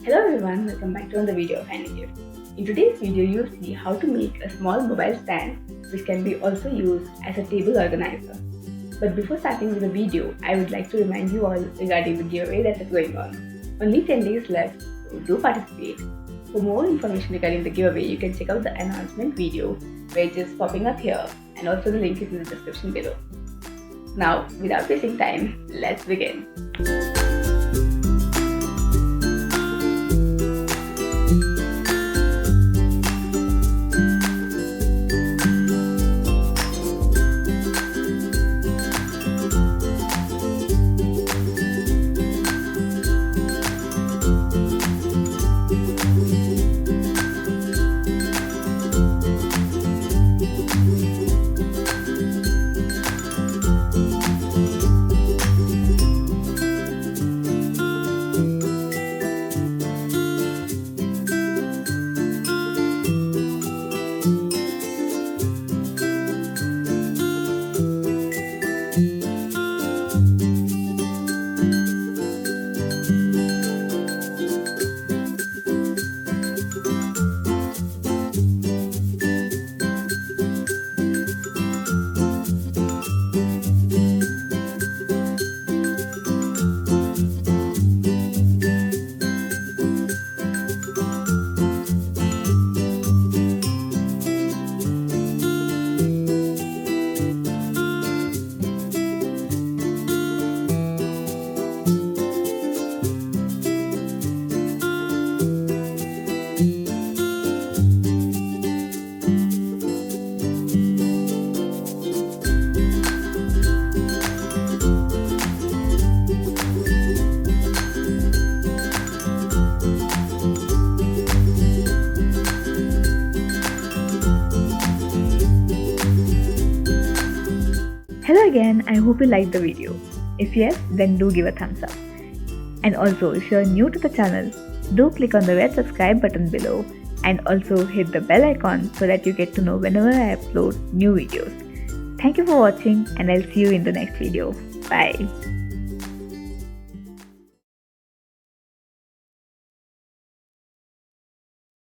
Hello everyone, welcome back to another video of Handy Gift. In today's video, you'll see how to make a small mobile stand which can be also used as a table organizer. But before starting with the video, I would like to remind you all regarding the giveaway that is going on. Only 10 days left, so do participate. For more information regarding the giveaway, you can check out the announcement video which is popping up here, and also the link is in the description below. Now, without wasting time, let's begin. Hello again, I hope you liked the video. If yes, then do give a thumbs up. And also, if you are new to the channel, do click on the red subscribe button below and also hit the bell icon so that you get to know whenever I upload new videos. Thank you for watching, and I'll see you in the next video. Bye.